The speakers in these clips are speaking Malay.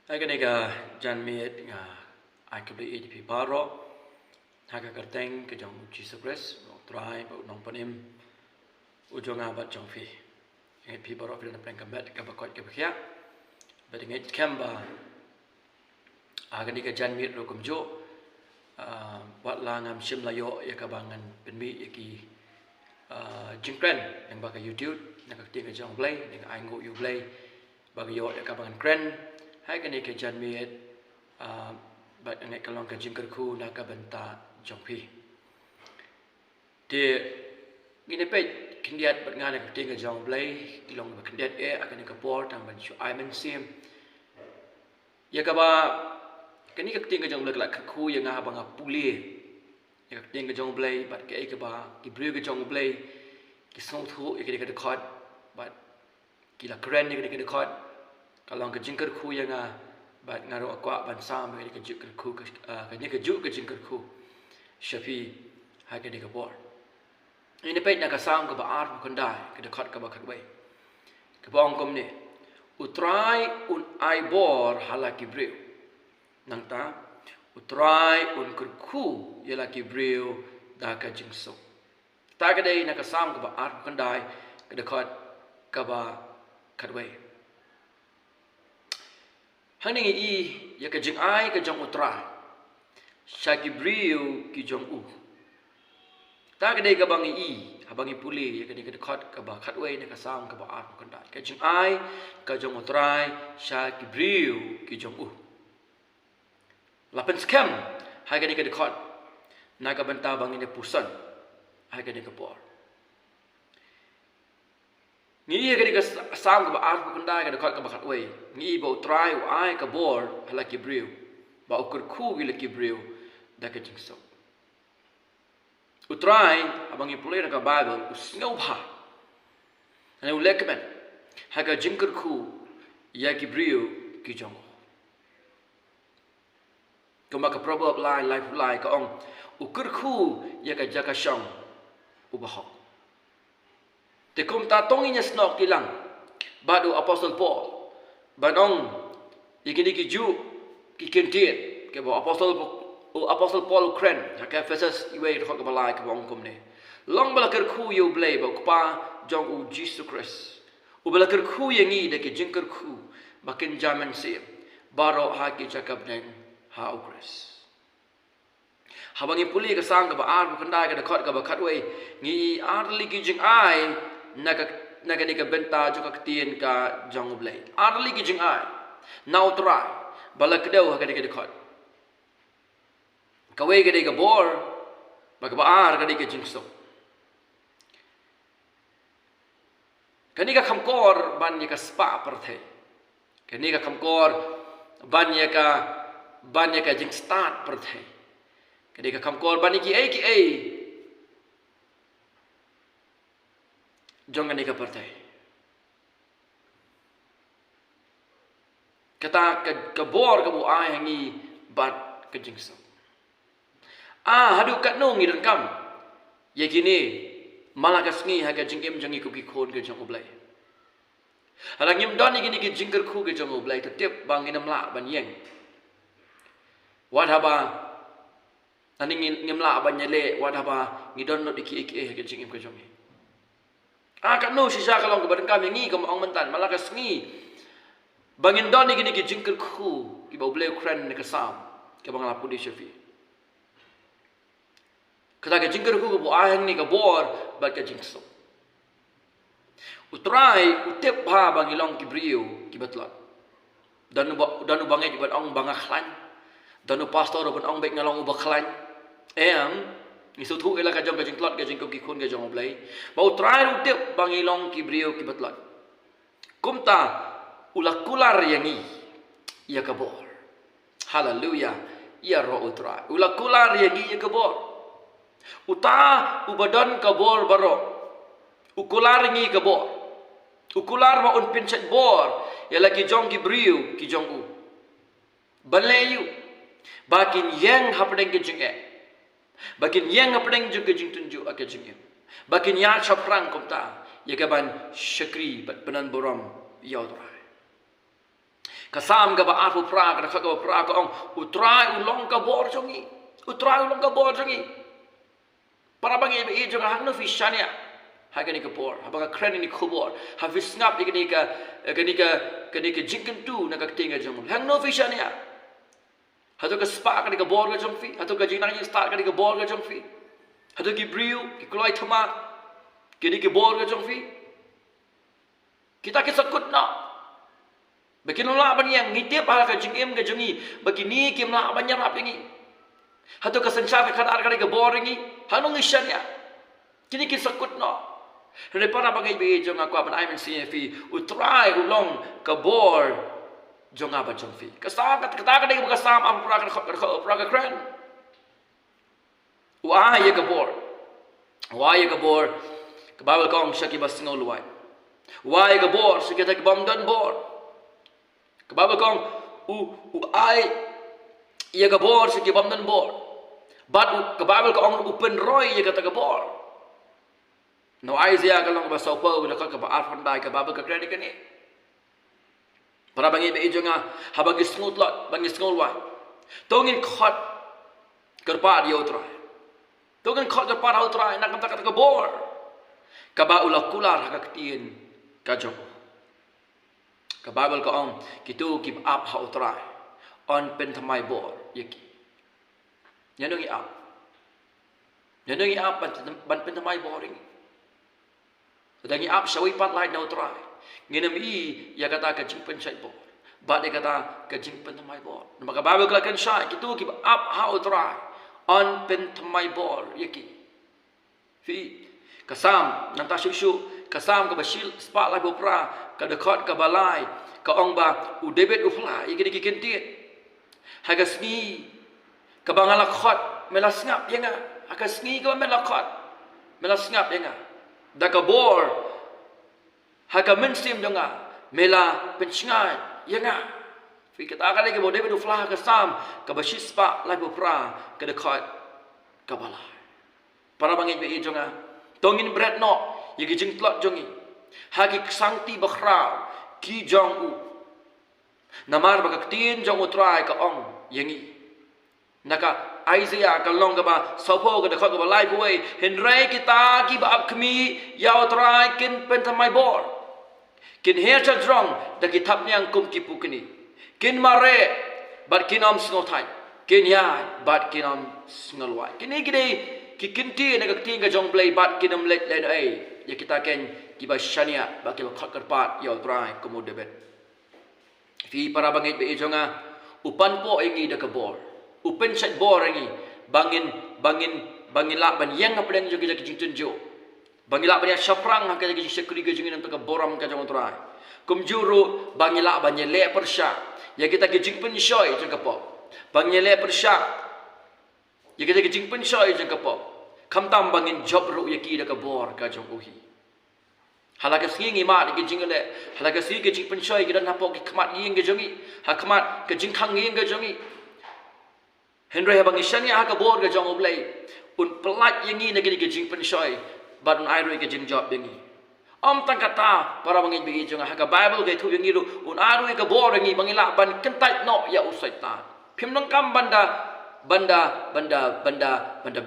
Aganega janmit nga akabli ADP baro haga kerteng ke jong Jesus Christ try ba nong panim ujong abat jong fi ADP baro fi na pleng kamet ka bakot ka bakya ba dinget kamba aganega janmit ro kumjo wat la ngam sim layo ya kabangan penmi yaki jingkren yang baka YouTube nak ting jong play dengan aingo you play bagi yo ya kabangan kren hai kan ke jan miet bat ngai kalong ka jingker khu na ka benta jongpi de gini pe kindiat bat ngana ka ting jong blai tilong ba kindiat akan ka por tang ban chu ai men sim ya ka ba kani ka ting jong blai ka khu ya nga ba nga puli ya ka ting jong blai bat ke ka ba ki bru ka jong blai ki song thu ya ka khot bat ki la kren ya ka khot kalau ke jingker khu yang bat ngaro akwa ban sam ke jingker khu ke ni ke juk ke jingker khu shafi ha ke ka bor ini pe na ka sam ke ba ar kon dai ke dekat ka ba khat wei ke bong kom ni utrai un ai bor halaki breu nang ta utrai un kur khu yala ki breu da ka jingso ta ke dei na ka sam ke ba ar kon dai ke dekat ka ba khat wei Haning ya ka jing ai ka jong utra shaki briu ki jong u ta ka dei ka bang habangi puli ya ka ni ka khot ka ba khat wei ne ka sam ka ba ar kan dai ka jing ai ka jong utra shaki briu ki jong u lapen scam ha ka ni ka khot na ka banta bang ni pusan ha ka ni ka por Ngi ka sam ka ba ar ku kanda ka dekat ka ba khat wei ngi ba try ai ka bor hala ki briu ba ukur khu gi la ki briu da ka jing so utrai abang i pulai ka bible usngau pha ane ulekmen ha ka jingker khu ya ki briu ki jong ko ma ka proverb line life line ka ong ukur khu ya ka jaka shong ubahok Te kum ta tongi nya snok kilang badu apostle Paul banong ikini ki ju ki kentit ke bo apostle Paul kren ka Ephesus iwe ro ka balai ka bong kum ne long bala ker khu yu blay ba pa jong u Jesus Christ u bala ker khu yangi de ke jingker khu bakin jaman se baro ha ki jakab neng ha u Christ habangi puli ka sang ka ba ar bu kandai ka de khot ka ba khat wei ngi ar li ki jing ai naga ni ka benta juga ketien ka jong blai arli ki jing ai now try balak deu ha ka de khot ka wei ka de ka bor ba ka ba ar ka de ka jing so kani ka kham kor ban ni ka spa par the kani ka kham kor ban ni ka jing start par the kani ka kham kor ban ni ki ai Jangan nikah partai. Kata kebor kebu ai hangi bat kejingso. Hadu kat nong idan kam. Ya kini malakas ngi haga jingim jangi kuki kon ke jong oblai. Halang yim don ni kini ke jingker ku ke jong oblai tetep bang inam la ban yeng. Wadhaba ani ngim la ban nyele wadhaba ngidon no diki ke jingim ke jong. Kat no sisa kalau ke badan kami ngi ke ong mentan malakas ngi bangin don ni gini ke jingker khu ki ba bleu kren ne ke sam ke bang lapu di shafi kata ke jingker khu ke bu ahang ni ke bor ba ke jingso utrai utep ba bang ilong ki briu ki batlot dan bangai di ban ong banga khlan dan pastor ban ong bek ngalong ba khlan Isu thu ela ka jong ka jing klot ka jing ko ki khon ka jong blai ba utrai ru tep bang ilong ki brio ki batlot kumta ulakular yangi ya ka bor haleluya ya ro utrai ulakular yangi ya ka bor uta ubadan ka bor baro ukular ngi ka bor ukular ma un pinchet bor ya la ki jong ki brio ki jong u balayu bakin yang hapdeng ki jing Bakin yang apeng juga jing tunjuk akan jing. Bakin ya chaprang kumta. Ya kaban syakri bat penan boram yaudrai. Kasam ka ba afu pra ka ka pra ka ong utrai ulong ka bor jongi. Utrai ulong ka bor jongi. Para bang ibe jong hang no fishania. Hagani ka bor, habang ka kren ni kubor. Havis ngap ni ka jinken tu na ka tinga jong. Hang no fishania. Hatu ka spa ka ka bor ka jong fi. Hatu ka jinang ni start ka ka bor ka jong fi. Hatu ki briu, ki kulai thama. Kini ka bor ka jong fi. Kita kisakut na. Bagi nolak banyak ngitip hal ka jingim ka jongi. Bagi ni kim la banyak rap yangi. Hatu ka sencha ka kadar ka bor yangi. Hanong isyan ya. Kini kisakut na. Dari para bagai be jong aku apan aimen CFI utrai ulong ka bor jong apa jong fi. Kasam kata ka dai ka sam apa pra ka kran. Wa ye ka bor. Wa ye ka bor. Ka babal kong syaki basingol luai. Wa ye ka bor sikita ka bamdan bor. Ka babal kong ai ye ka bor sikita bamdan bor. Bat ka babal kong open roy ye kata ka bor. No Isaiah kalau ba sopo udah ka ba arfan dai ka babal ka kran ni. Para bangi be jonga habang isngut lot bangi snul wa tongin khot kerpa dia utrai tongin khot kerpa ha utrai nak kata ka bor ka ba ula kular ha ka tien ka jong ka babel ka ong kitu keep up ha utrai on pen thamai bor yaki nyanungi up ban pen thamai bor ini sedangi up shawi pat light na utrai nginam ya kata ka jingpen syai bor. Ba dia kata ka jingpen thamai bor. Maka babel ka kan syai kitu ki up how try on pen thamai bor yaki. Fi kasam nanta syushu kasam ka basil spa lai bopra ka dekat ka balai ka ong ba u debet u fly yaki ki kentit. Hagasni ka bangala khot melasngap yanga. Hagasni ka melakot melasngap yanga. Da ka bor Haka mensim denga mela pencingai yanga. Fikir tak lagi boleh bedu flah ke sam ke basispa lagu pra ke dekat ke balai. Para bangit be jonga tongin bread no yagi jing tlot jongi. Hagi sangti bakhrau ki jong u. Namar bakak tin jong utrai ke ong yangi. Naka Isaiah kalong ke ba sopo ke dekat ke balai buai henrai kita ki ba kami ya utrai kin pentamai bor. Kin hercha drong da kitab niang kum kipu kini. Kin mare bat kinom sngotai. Kin yai bat kinom sngalwai. Kini gede ki kinti na ka tinga jong play bat kinom let len ai. Ya kita ken kiba shania bakil khakar pat ya trai komo debet. Fi para bangit be jonga upan po ingi da ka bor. Upen chat bor ingi bangin la ban yang apdang jo ki jintunjo. Bangila banyak syaprang hak jadi sekuri ke jingin untuk boram ke jangan terai. Kumjuru bangila banyak le persya. Ya kita ke jing pensoi jeng kepo. Banyak le persya. Ya kita ke jing pensoi jeng kepo. Kamtam bangin job ru ya ki dak bor ke jang uhi. Halaka singi mat ke jing le. Halaka si ke jing pensoi kita napok ke kmat ying ke jangi. Hak kmat ke jing khang ying ke jangi. Henry bangishan ya hak bor ke jang oblai. Un pelat yangi na ke jing pensoi. Badun airu ke jing job bengi. Om tang kata para bangit begi jonga haka Bible ke tu bengi ru un airu ke bor bengi bangila ban kentai no ya usaitan. Pim nang kam banda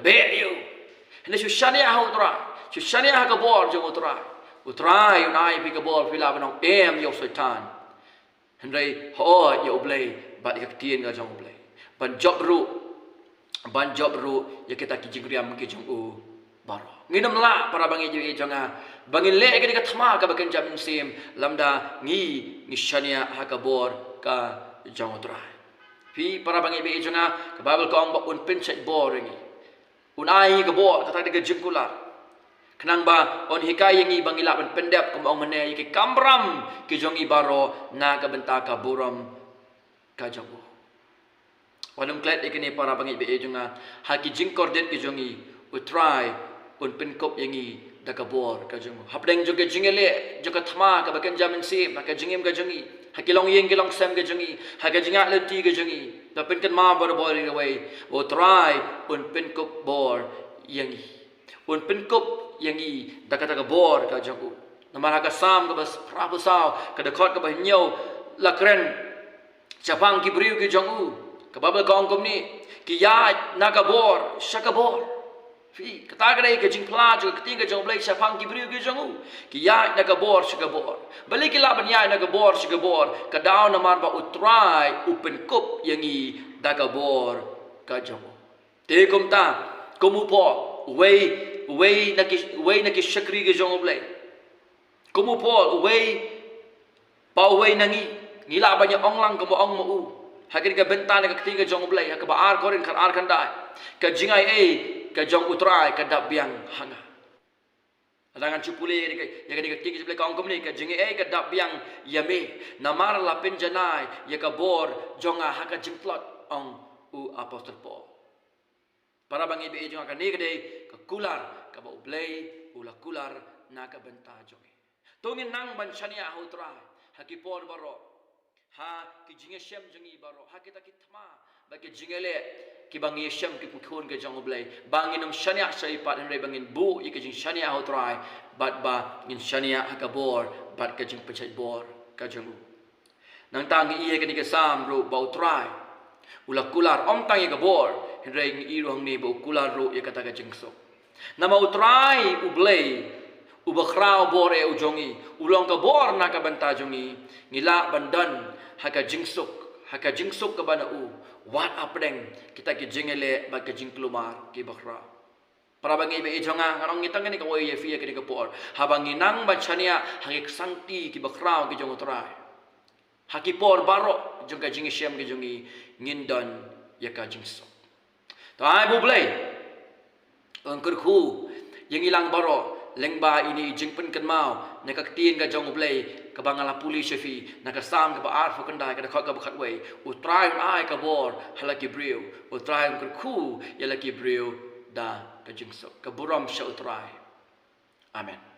beriu. Hene shushani ha utra. Shushani ha ka bor jong utra. Utra unai pi ka bor fila banong ya usaitan. Hene ho ya oblay bad ka tien ga jong oblay. Ban job ru ya kita ki jingriam ke jong u baro. Nginam la para bangi je jonga bangin le ke ka thama ka bakan jam sim lamda ngi shania ha ka bor ka jong utra. Pi para bangi be jonga ka babel ka ong un pencet bor ngi. Un ai ka bor kata de jingkular. Kenang ba on hikai ngi bangila ban pendap ka ong mane ke kamram ke jong ibaro na ka benta ka buram ka jong. Wanung klet ikini para bangi be jonga ha ki jingkor det ke jongi utrai un penkop yangi dakabor ka jong hapdeng juga jingele juga thama ka bakan jamin sim ka jingim ka jongi hakilong yeng kilong sam ka jongi haka jinga lenti ka jongi ta penkan ma bar bor away o try un penkop bor yangi un penkop yangi dakata ka bor ka jong namar haka sam ka bas prabusau ka dakot ka bahnyo lakren Japang kibriu ki jong u. Kababal kong kom ni. Ki ya nagabor, syakabor. Fi kata kadai ke jing pla juga ketingga jong blai Japang kibriu ki jong u. Ki ya nagabor, syakabor. Balik ki laban ya nagabor, syakabor. Kadau namar ba utrai upen kup yang i dagabor ka jong u. Te kom ta komupo way naki syakri ke jong blai. Komupo way nangi ngila banyak onglang ke ong mo u. Hakin ka bentan ka ketiga jong blai ka baar korin kan ar kan dai. Ka jingai ka jong utrai ka dap biang hanga. Adangan cupule ya ka ketiga sebelah kaong komni ka jingai ka dap biang yame. Namar la penjanai ya ka bor jonga haka jimplot ong u apostol Paul. Para bangi be jong ka ni ka dei ka kular ka ba blai ula kular na ka benta jongi. Tungin nang ban chania utrai hakipor baro. Ha ki jinge shem jongi baro ha kita kitma ba ki jingele ki bangi shem ki kukhon ke jong blai bangin om shania sai pat re bangin bu i ki jing shania ho try bat ba ngin shania ha ka bor bat ka jing pechai bor ka jong nang tang i ye ka ni ka sam ro ba try ula kular om tang i ka bor re ngi i ro ni bo kular ro ye kata ka jing so nama utrai u blai u bakhrao bor e u jongi ulong ka bor na ka banta jongi ngila bandan haka jingsuk ke bana u wat apdeng kita ki jingele ba ke jing kelumar ki bakra para bangi be jonga ngarong ngitang ni ka wo ye fi ke ka por habangi nang bachania haki sangti ki bakra ki jong utrai haki por baro jong ka jing shem ki jongi ngindon ya ka jingsuk to ai bu blai angkur khu yang ilang baro lengba ini jingpen kan mau nak tin ka jong blai ka bangala puli shefi nak sam ka baar fo kandai ka khot ka bakhat wei utrai ai ka bor halaki briu utrai kan khu yalaki briu da ka jingsok ka buram sha utrai amen.